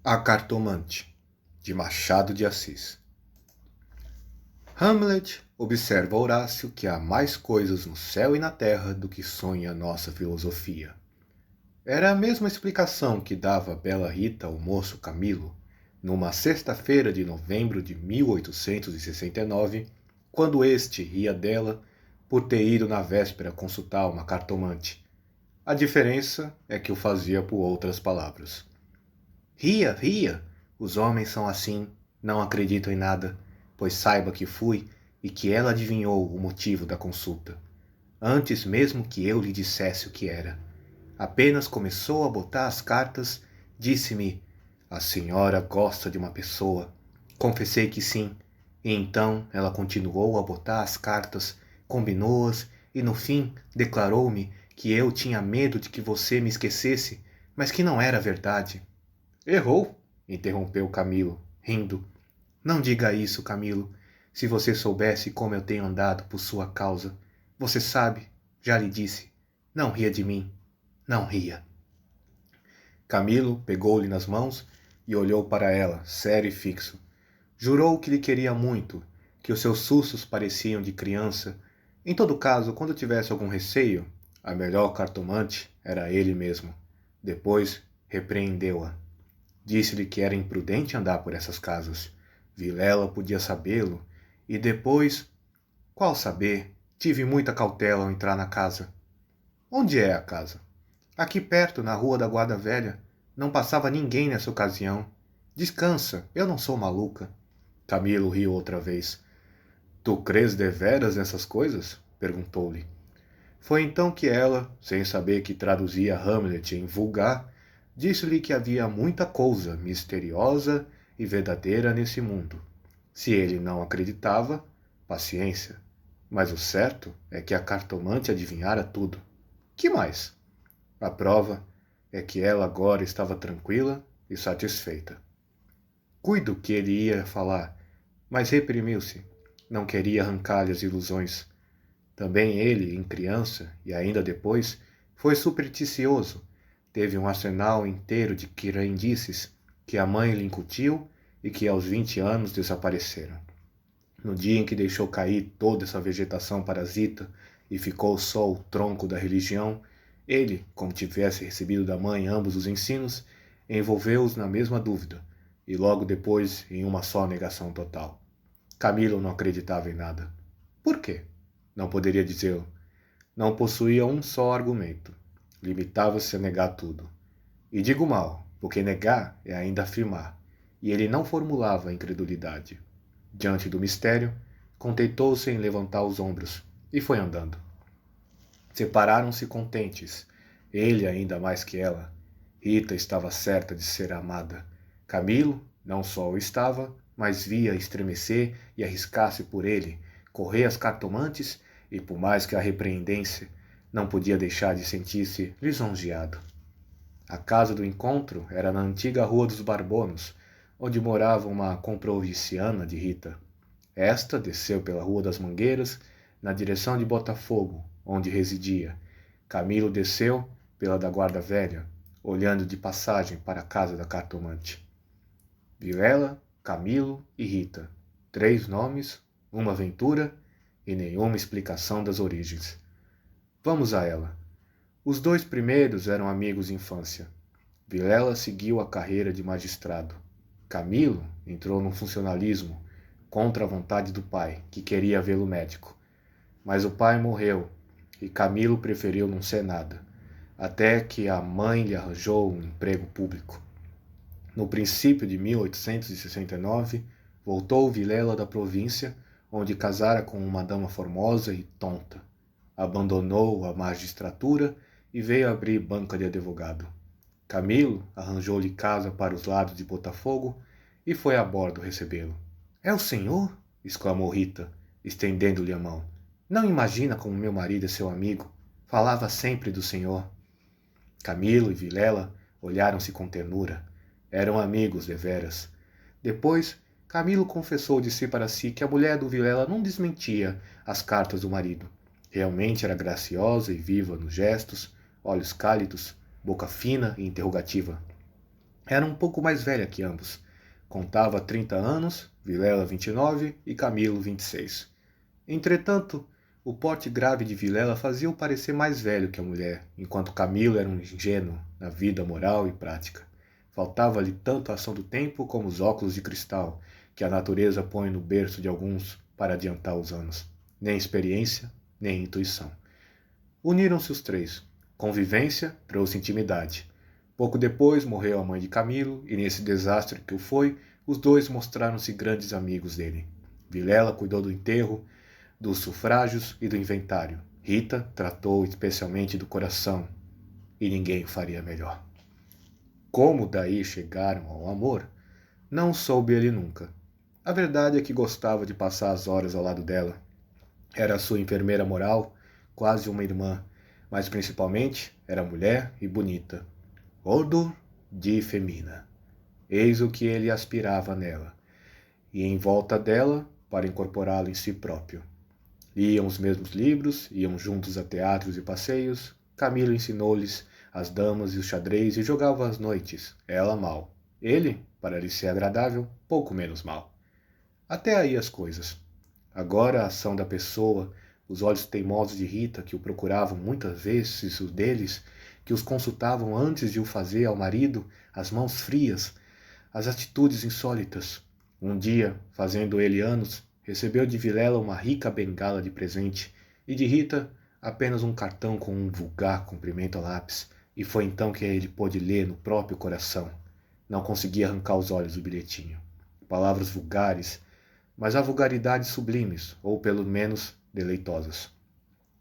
A Cartomante, de Machado de Assis. Hamlet observa a Horácio que há mais coisas no céu e na terra do que sonha a nossa filosofia. Era a mesma explicação que dava a bela Rita ao moço Camilo, numa sexta-feira de novembro de 1869, quando este ria dela por ter ido na véspera consultar uma cartomante. A diferença é que o fazia por outras palavras. Ria, ria! Os homens são assim, não acreditam em nada, pois saiba que fui e que ela adivinhou o motivo da consulta. Antes mesmo que eu lhe dissesse o que era. Apenas começou a botar as cartas, disse-me: "A senhora gosta de uma pessoa." Confessei que sim, e então ela continuou a botar as cartas, combinou-as e no fim declarou-me que eu tinha medo de que você me esquecesse, mas que não era verdade. Errou, interrompeu Camilo, rindo. Não diga isso, Camilo. Se você soubesse como eu tenho andado por sua causa. Você sabe, já lhe disse. Não ria de mim. Não ria. Camilo pegou-lhe nas mãos e olhou para ela, sério e fixo. Jurou que lhe queria muito, que os seus sussos pareciam de criança. Em todo caso, quando tivesse algum receio, a melhor cartomante era ele mesmo. Depois repreendeu-a. Disse-lhe que era imprudente andar por essas casas. Vilela podia sabê-lo. E depois... Qual saber? Tive muita cautela ao entrar na casa. Onde é a casa? Aqui perto, na rua da Guarda Velha. Não passava ninguém nessa ocasião. Descansa, eu não sou maluca. Camilo riu outra vez. Tu crês deveras nessas coisas? Perguntou-lhe. Foi então que ela, sem saber que traduzia Hamlet em vulgar, disse-lhe que havia muita coisa misteriosa e verdadeira nesse mundo. Se ele não acreditava, paciência. Mas o certo é que a cartomante adivinhara tudo. Que mais? A prova é que ela agora estava tranquila e satisfeita. Cuido que ele ia falar, mas reprimiu-se. Não queria arrancar-lhe as ilusões. Também ele, em criança, e ainda depois, foi supersticioso. Teve um arsenal inteiro de crendices que a mãe lhe incutiu e que aos 20 anos desapareceram. No dia em que deixou cair toda essa vegetação parasita e ficou só o tronco da religião, ele, como tivesse recebido da mãe ambos os ensinos, envolveu-os na mesma dúvida e logo depois em uma só negação total. Camilo não acreditava em nada. Por quê? Não poderia dizê-lo. Não possuía um só argumento. Limitava-se a negar tudo. E digo mal, porque negar é ainda afirmar, e ele não formulava a incredulidade. Diante do mistério, contentou-se em levantar os ombros, e foi andando. Separaram-se contentes, ele ainda mais que ela. Rita estava certa de ser amada. Camilo não só o estava, mas via estremecer e arriscar-se por ele, correr às cartomantes, e por mais que a repreendesse, não podia deixar de sentir-se lisonjeado. A casa do encontro era na antiga Rua dos Barbonos, onde morava uma comproviciana de Rita. Esta desceu pela Rua das Mangueiras, na direção de Botafogo, onde residia. Camilo desceu pela da Guarda Velha, olhando de passagem para a casa da cartomante. Vilela, Camilo e Rita. 3 nomes, uma aventura e nenhuma explicação das origens. Vamos a ela. Os 2 primeiros eram amigos de infância. Vilela seguiu a carreira de magistrado. Camilo entrou no funcionalismo, contra a vontade do pai, que queria vê-lo médico. Mas o pai morreu, e Camilo preferiu não ser nada, até que a mãe lhe arranjou um emprego público. No princípio de 1869, voltou Vilela da província, onde casara com uma dama formosa e tonta. Abandonou a magistratura e veio abrir banca de advogado. Camilo arranjou-lhe casa para os lados de Botafogo e foi a bordo recebê-lo. É o senhor? Exclamou Rita, estendendo-lhe a mão. Não imagina como meu marido é seu amigo. Falava sempre do senhor. Camilo e Vilela olharam-se com ternura. Eram amigos deveras. Depois, Camilo confessou de si para si que a mulher do Vilela não desmentia as cartas do marido. Realmente era graciosa e viva nos gestos, olhos cálidos, boca fina e interrogativa. Era um pouco mais velha que ambos. Contava 30 anos, Vilela 29 e Camilo 26. Entretanto, o porte grave de Vilela fazia-o parecer mais velho que a mulher, enquanto Camilo era um ingênuo na vida moral e prática. Faltava-lhe tanto a ação do tempo como os óculos de cristal que a natureza põe no berço de alguns para adiantar os anos. Nem experiência, nem intuição. Uniram-se os três. Convivência trouxe intimidade. Pouco depois morreu a mãe de Camilo, e nesse desastre que o foi, os dois mostraram-se grandes amigos dele. Vilela cuidou do enterro, dos sufrágios e do inventário. Rita tratou especialmente do coração, e ninguém faria melhor. Como daí chegaram ao amor, não soube ele nunca. A verdade é que gostava de passar as horas ao lado dela. Era sua enfermeira moral, quase uma irmã, mas principalmente era mulher e bonita. Odor de femina. Eis o que ele aspirava nela, e em volta dela para incorporá-lo em si próprio. Liam os mesmos livros, iam juntos a teatros e passeios. Camilo ensinou-lhes as damas e o xadrez e jogava às noites, ela mal. Ele, para lhe ser agradável, pouco menos mal. Até aí as coisas. Agora a ação da pessoa, os olhos teimosos de Rita, que o procuravam muitas vezes, os deles, que os consultavam antes de o fazer ao marido, as mãos frias, as atitudes insólitas. Um dia, fazendo ele anos, recebeu de Vilela uma rica bengala de presente e de Rita apenas um cartão com um vulgar cumprimento a lápis, e foi então que ele pôde ler no próprio coração. Não conseguia arrancar os olhos do bilhetinho. Palavras vulgares, mas há vulgaridades sublimes, ou pelo menos deleitosas.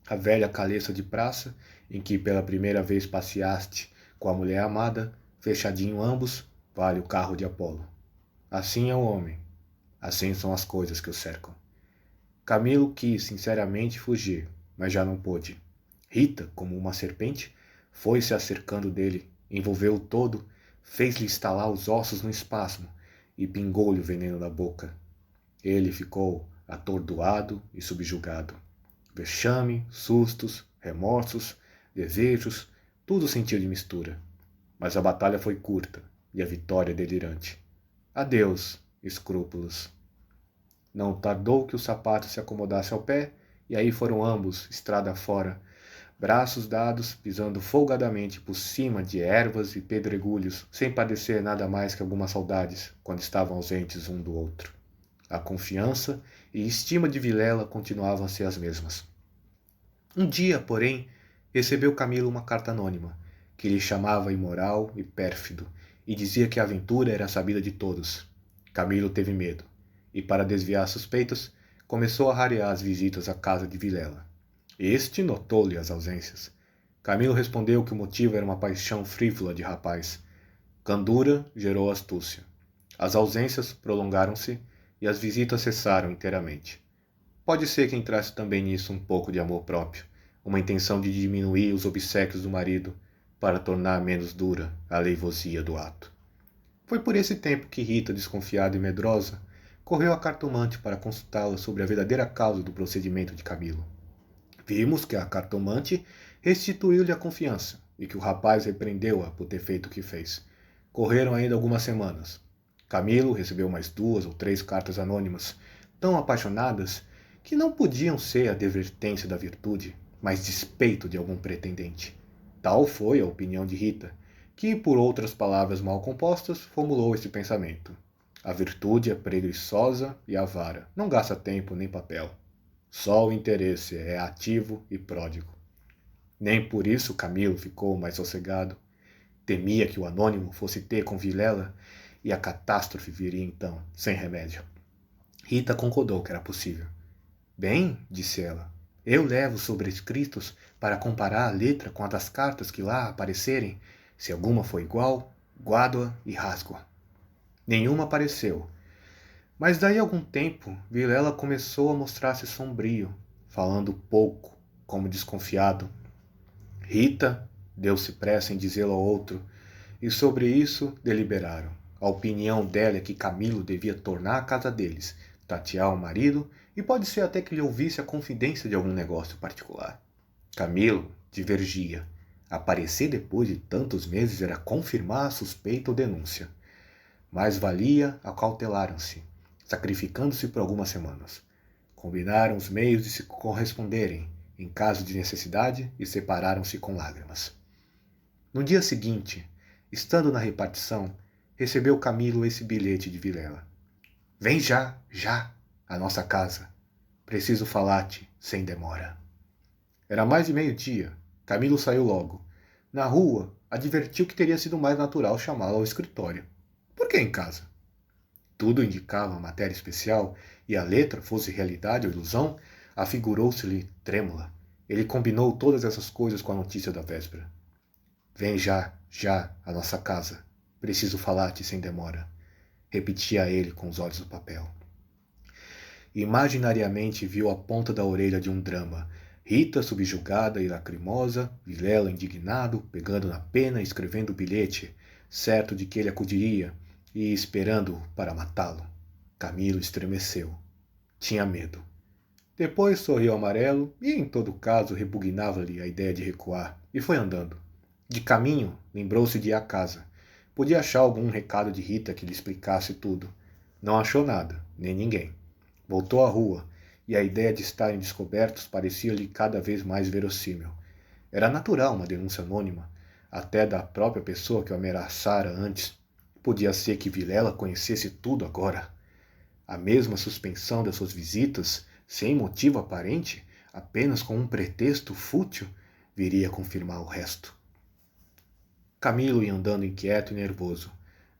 A velha caleça de praça, em que pela primeira vez passeaste com a mulher amada, fechadinho ambos, vale o carro de Apolo. Assim é o homem, assim são as coisas que o cercam. Camilo quis sinceramente fugir, mas já não pôde. Rita, como uma serpente, foi-se acercando dele, envolveu-o todo, fez-lhe estalar os ossos no espasmo e pingou-lhe o veneno da boca. Ele ficou atordoado e subjugado. Vexame, sustos, remorsos, desejos, tudo sentiu de mistura. Mas a batalha foi curta e a vitória delirante. Adeus, escrúpulos. Não tardou que o sapato se acomodasse ao pé, e aí foram ambos, estrada fora, braços dados, pisando folgadamente por cima de ervas e pedregulhos, sem padecer nada mais que algumas saudades, quando estavam ausentes um do outro. A confiança e estima de Vilela continuavam a ser as mesmas. Um dia, porém, recebeu Camilo uma carta anônima, que lhe chamava imoral e pérfido, e dizia que a aventura era sabida de todos. Camilo teve medo, e para desviar suspeitas, começou a rarear as visitas à casa de Vilela. Este notou-lhe as ausências. Camilo respondeu que o motivo era uma paixão frívola de rapaz. Candura gerou astúcia. As ausências prolongaram-se e as visitas cessaram inteiramente. Pode ser que entrasse também nisso um pouco de amor próprio, uma intenção de diminuir os obséquios do marido para tornar menos dura a leivosia do ato. Foi por esse tempo que Rita, desconfiada e medrosa, correu à cartomante para consultá-la sobre a verdadeira causa do procedimento de Camilo. Vimos que a cartomante restituiu-lhe a confiança e que o rapaz repreendeu-a por ter feito o que fez. Correram ainda algumas semanas. Camilo recebeu mais 2 ou 3 cartas anônimas, tão apaixonadas que não podiam ser a advertência da virtude, mas despeito de algum pretendente. Tal foi a opinião de Rita, que, por outras palavras mal compostas, formulou este pensamento. A virtude é preguiçosa e avara, não gasta tempo nem papel. Só o interesse é ativo e pródigo. Nem por isso Camilo ficou mais sossegado. Temia que o anônimo fosse ter com Vilela e a catástrofe viria então, sem remédio. Rita concordou que era possível. Bem, disse ela, eu levo sobrescritos para comparar a letra com a das cartas que lá aparecerem. Se alguma for igual, guardo-a e rasgo-a. Nenhuma apareceu. Mas daí a algum tempo, Vilela começou a mostrar-se sombrio, falando pouco, como desconfiado. Rita deu-se pressa em dizê-lo ao outro, e sobre isso deliberaram. A opinião dela é que Camilo devia tornar a casa deles, tatear o marido, e pode ser até que lhe ouvisse a confidência de algum negócio particular. Camilo divergia. Aparecer depois de tantos meses era confirmar a suspeita ou denúncia. Mais valia acautelaram-se, sacrificando-se por algumas semanas. Combinaram os meios de se corresponderem, em caso de necessidade, e separaram-se com lágrimas. No dia seguinte, estando na repartição, recebeu Camilo esse bilhete de Vilela. Vem já, já, à nossa casa. Preciso falar-te, sem demora. Era mais de meio-dia. Camilo saiu logo. Na rua, advertiu que teria sido mais natural chamá-lo ao escritório. Por que em casa? Tudo indicava matéria especial, e a letra, fosse realidade ou ilusão, afigurou-se-lhe trêmula. Ele combinou todas essas coisas com a notícia da véspera. Vem já, já, à nossa casa. Preciso falar-te sem demora. Repetia ele com os olhos no papel. Imaginariamente viu a ponta da orelha de um drama. Rita subjugada e lacrimosa, Vilela indignado, pegando na pena e escrevendo o bilhete, certo de que ele acudiria, e esperando-o para matá-lo. Camilo estremeceu. Tinha medo. Depois sorriu amarelo e, em todo caso, repugnava-lhe a ideia de recuar, e foi andando. De caminho, lembrou-se de ir à casa. Podia achar algum recado de Rita que lhe explicasse tudo. Não achou nada, nem ninguém. Voltou à rua, e a ideia de estarem descobertos parecia-lhe cada vez mais verossímil. Era natural uma denúncia anônima, até da própria pessoa que o ameaçara antes. Podia ser que Vilela conhecesse tudo agora. A mesma suspensão das suas visitas, sem motivo aparente, apenas com um pretexto fútil, viria a confirmar o resto. Camilo ia andando inquieto e nervoso.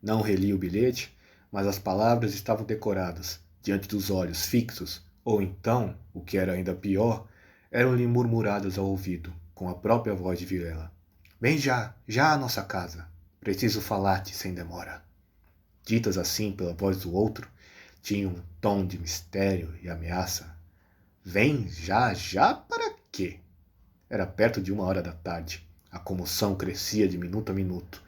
Não relia o bilhete, mas as palavras estavam decoradas, diante dos olhos fixos, ou então, o que era ainda pior, eram-lhe murmuradas ao ouvido, com a própria voz de Vilela. Vem já, já à nossa casa. Preciso falar-te sem demora. Ditas assim pela voz do outro, tinham um tom de mistério e ameaça. Vem já, já para quê? Era perto de 1 hora da tarde. A comoção crescia de minuto a minuto.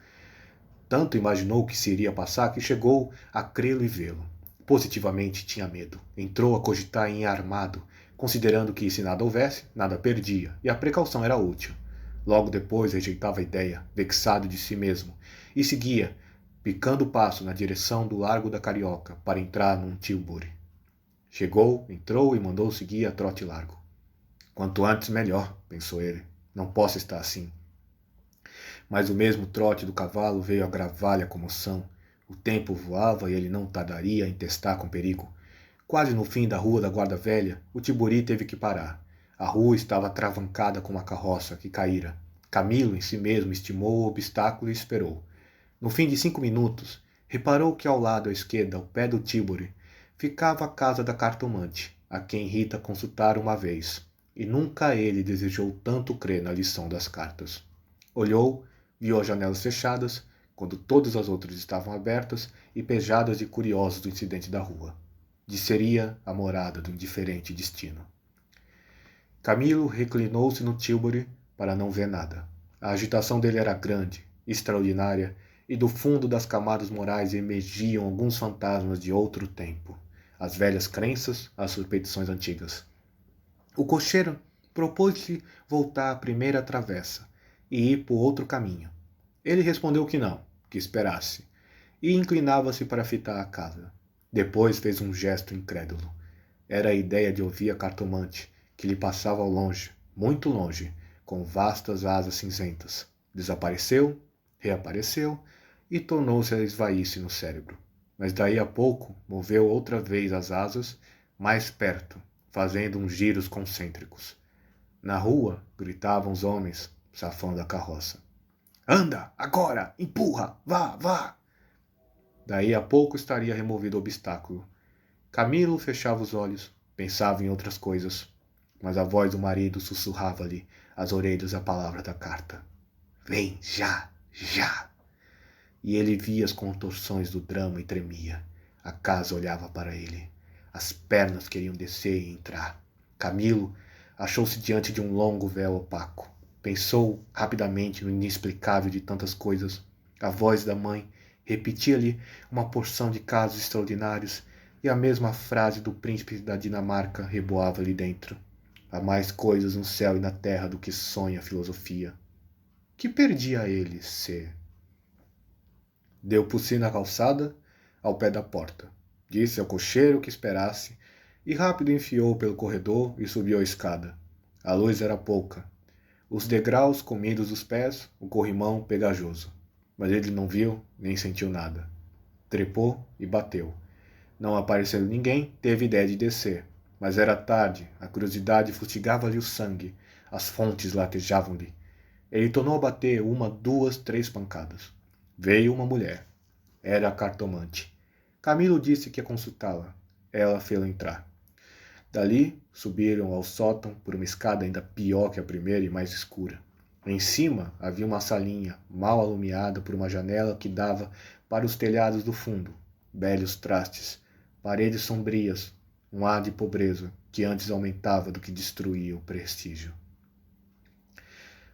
Tanto imaginou que se iria passar que chegou a crê-lo e vê-lo. Positivamente tinha medo. Entrou a cogitar em ir armado, considerando que, se nada houvesse, nada perdia, e a precaução era útil. Logo depois rejeitava a ideia, vexado de si mesmo, e seguia, picando o passo na direção do Largo da Carioca, para entrar num Tilbury. Chegou, entrou e mandou seguir a trote largo. Quanto antes, melhor, pensou ele. Não posso estar assim. Mas o mesmo trote do cavalo veio agravar-lhe a comoção. O tempo voava e ele não tardaria em testar com perigo. Quase no fim da rua da Guarda Velha, o Tilbury teve que parar. A rua estava atravancada com uma carroça que caíra. Camilo, em si mesmo, estimou o obstáculo e esperou. No fim de 5 minutos, reparou que ao lado à esquerda, ao pé do Tilbury, ficava a casa da cartomante, a quem Rita consultara uma vez, e nunca ele desejou tanto crer na lição das cartas. Olhou, viu as janelas fechadas, quando todas as outras estavam abertas e pejadas de curiosos do incidente da rua. Seria a morada do indiferente destino. Camilo reclinou-se no Tilbury para não ver nada. A agitação dele era grande, extraordinária, e do fundo das camadas morais emergiam alguns fantasmas de outro tempo. As velhas crenças, as superstições antigas. O cocheiro propôs-lhe voltar à primeira travessa e ir por outro caminho. Ele respondeu que não, que esperasse, e inclinava-se para fitar a casa. Depois fez um gesto incrédulo. Era a ideia de ouvir a cartomante, que lhe passava ao longe, muito longe, com vastas asas cinzentas. Desapareceu, reapareceu e tornou-se a esvair-se no cérebro. Mas daí a pouco moveu outra vez as asas, mais perto, fazendo uns giros concêntricos. Na rua gritavam os homens, safando a carroça. Anda, agora, empurra, vá, vá! Daí a pouco estaria removido o obstáculo. Camilo fechava os olhos, pensava em outras coisas, mas a voz do marido sussurrava-lhe às orelhas a palavra da carta. Vem, já, já! E ele via as contorções do drama e tremia. A casa olhava para ele. As pernas queriam descer e entrar. Camilo achou-se diante de um longo véu opaco. Pensou rapidamente no inexplicável de tantas coisas. A voz da mãe repetia-lhe uma porção de casos extraordinários e a mesma frase do príncipe da Dinamarca reboava-lhe dentro. Há mais coisas no céu e na terra do que sonha a filosofia. Que perdia ele se... Deu por si na calçada, ao pé da porta. Disse ao cocheiro que esperasse, e rápido enfiou pelo corredor e subiu a escada. A luz era pouca. Os degraus comidos dos pés, o corrimão pegajoso. Mas ele não viu, nem sentiu nada. Trepou e bateu. Não aparecendo ninguém, teve ideia de descer. Mas era tarde, a curiosidade fustigava-lhe o sangue, as fontes latejavam-lhe. Ele tornou a bater 1, 2, 3 pancadas. Veio uma mulher. Era a cartomante. Camilo disse que ia consultá-la. Ela fê-la entrar. Dali, subiram ao sótão por uma escada ainda pior que a primeira e mais escura. Em cima havia uma salinha, mal alumiada por uma janela que dava para os telhados do fundo. Velhos trastes, paredes sombrias, um ar de pobreza que antes aumentava do que destruía o prestígio.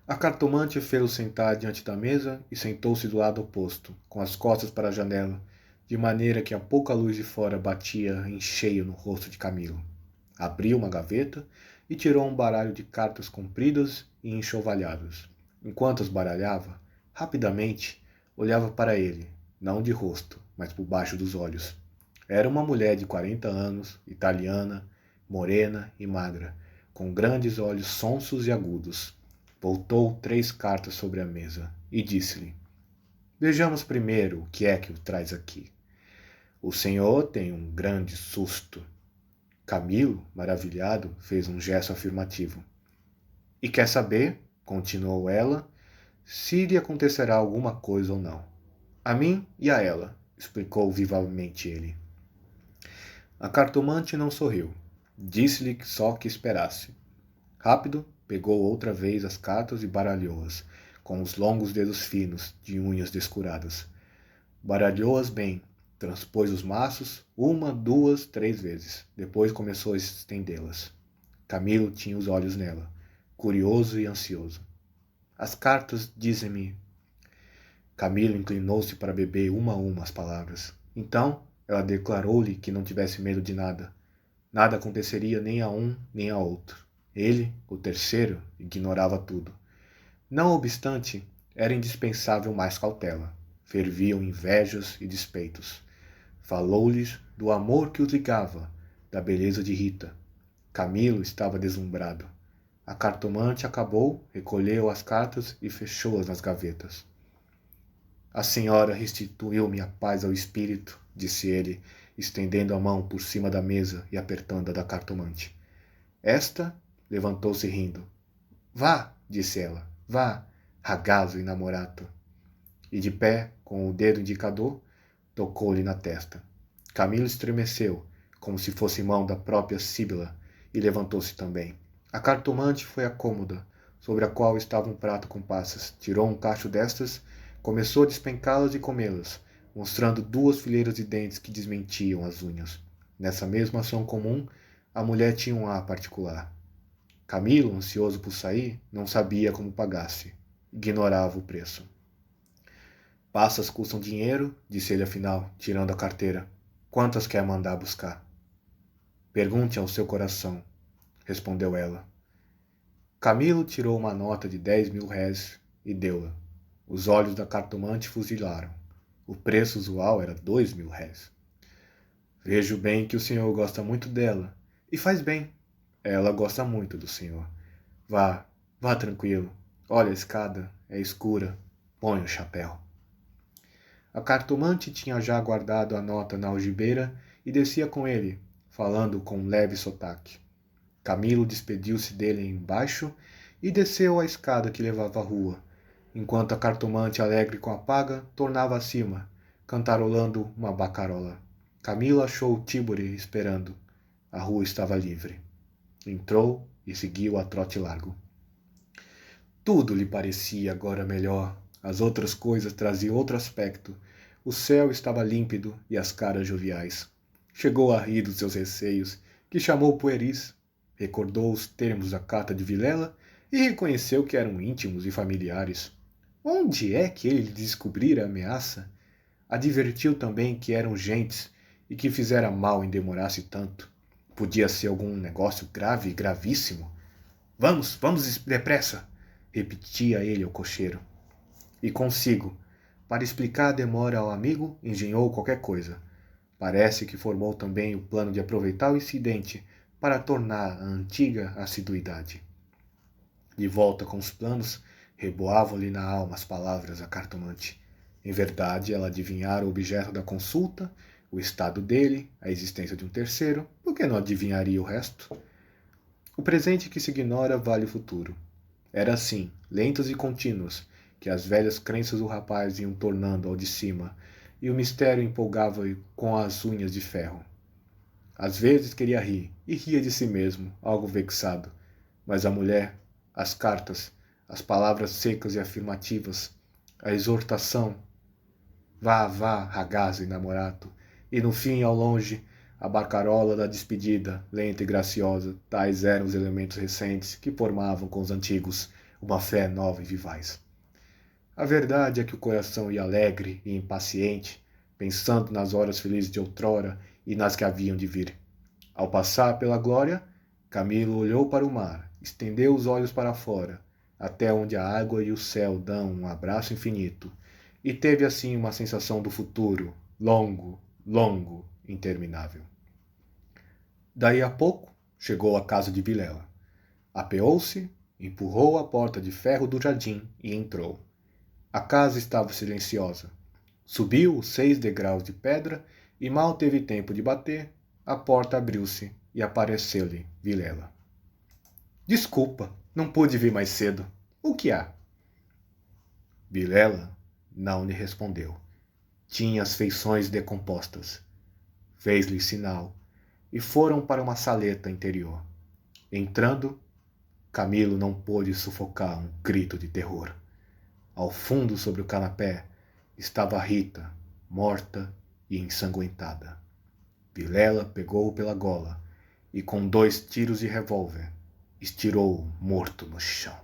A cartomante fê-lo sentar diante da mesa e sentou-se do lado oposto, com as costas para a janela, de maneira que a pouca luz de fora batia em cheio no rosto de Camilo. Abriu uma gaveta e tirou um baralho de cartas compridas e enxovalhadas. Enquanto as baralhava, rapidamente, olhava para ele, não de rosto, mas por baixo dos olhos. Era uma mulher de 40 anos, italiana, morena e magra, com grandes olhos sonsos e agudos. Voltou 3 cartas sobre a mesa e disse-lhe: Vejamos primeiro o que é que o traz aqui. O senhor tem um grande susto. Camilo, maravilhado, fez um gesto afirmativo. E quer saber, continuou ela, se lhe acontecerá alguma coisa ou não. A mim e a ela, explicou vivamente ele. A cartomante não sorriu. Disse-lhe só que esperasse. Rápido, pegou outra vez as cartas e baralhou-as, com os longos dedos finos, de unhas descuradas. Baralhou-as bem, transpôs os maços 1, 2, 3 vezes. Depois começou a estendê-las. Camilo tinha os olhos nela, curioso e ansioso. As cartas dizem-me... Camilo inclinou-se para beber uma a uma as palavras. Então, ela declarou-lhe que não tivesse medo de nada. Nada aconteceria nem a um nem a outro. Ele, o terceiro, ignorava tudo. Não obstante, era indispensável mais cautela. Ferviam invejas e despeitos. Falou-lhes do amor que os ligava, da beleza de Rita. Camilo estava deslumbrado. A cartomante acabou, recolheu as cartas e fechou-as nas gavetas. A senhora restituiu-me a paz ao espírito, disse ele, estendendo a mão por cima da mesa e apertando a da cartomante. Esta levantou-se rindo. Vá, disse ela, vá, ragazzo inamorato. E de pé, com o dedo indicador, tocou-lhe na testa. Camilo estremeceu, como se fosse mão da própria Síbila, e levantou-se também. A cartomante foi à cômoda, sobre a qual estava um prato com passas, tirou um cacho destas, começou a despencá-las e comê-las, mostrando 2 fileiras de dentes que desmentiam as unhas. Nessa mesma ação comum, a mulher tinha um ar particular. Camilo, ansioso por sair, não sabia como pagasse. Ignorava o preço. Passas custam dinheiro, disse ele afinal, tirando a carteira. Quantas quer mandar buscar? Pergunte ao seu coração, respondeu ela. Camilo tirou uma nota de 10.000 réis e deu-la. Os olhos da cartomante fuzilaram. O preço usual era 2.000 réis. Vejo bem que o senhor gosta muito dela. E faz bem. Ela gosta muito do senhor. Vá, vá tranquilo. Olha a escada, é escura. Põe o chapéu. A cartomante tinha já guardado a nota na algibeira e descia com ele, falando com um leve sotaque. Camilo despediu-se dele embaixo e desceu a escada que levava à rua, enquanto a cartomante, alegre com a paga, tornava acima, cantarolando uma bacarola. Camilo achou o tíbore esperando. A rua estava livre. Entrou e seguiu a trote largo. Tudo lhe parecia agora melhor. As outras coisas traziam outro aspecto. O céu estava límpido e as caras joviais. Chegou a rir dos seus receios, que chamou pueris. Recordou os termos da carta de Vilela e reconheceu que eram íntimos e familiares. Onde é que ele descobrira a ameaça? Advertiu também que eram gentes e que fizera mal em demorar-se tanto. Podia ser algum negócio grave e gravíssimo. Vamos depressa, repetia ele ao cocheiro. E consigo, para explicar a demora ao amigo, engenhou qualquer coisa. Parece que formou também o plano de aproveitar o incidente para tornar a antiga assiduidade. De volta com os planos, reboavam-lhe na alma as palavras da cartomante. Em verdade, ela adivinhara o objeto da consulta, o estado dele, a existência de um terceiro, por que não adivinharia o resto? O presente que se ignora vale o futuro. Era assim, lentos e contínuos, que as velhas crenças do rapaz iam tornando ao de cima, e o mistério empolgava-o com as unhas de ferro. Às vezes queria rir, e ria de si mesmo, algo vexado. Mas a mulher, as cartas, as palavras secas e afirmativas, a exortação, vá, vá, ragazzo inamorato, e no fim, ao longe, a barcarola da despedida, lenta e graciosa, tais eram os elementos recentes que formavam com os antigos uma fé nova e vivaz. A verdade é que o coração ia alegre e impaciente, pensando nas horas felizes de outrora e nas que haviam de vir. Ao passar pela glória, Camilo olhou para o mar, estendeu os olhos para fora, até onde a água e o céu dão um abraço infinito, e teve assim uma sensação do futuro, longo, longo, interminável. Daí a pouco, chegou à casa de Vilela. Apeou-se, empurrou a porta de ferro do jardim e entrou. A casa estava silenciosa. Subiu os 6 degraus de pedra e mal teve tempo de bater, a porta abriu-se e apareceu-lhe Vilela. Desculpa, não pude vir mais cedo. O que há? Vilela não lhe respondeu. Tinha as feições decompostas. Fez-lhe sinal e foram para uma saleta interior. Entrando, Camilo não pôde sufocar um grito de terror. Ao fundo, sobre o canapé, estava Rita, morta e ensanguentada. Vilela pegou-o pela gola e, com 2 tiros de revólver, estirou-o morto no chão.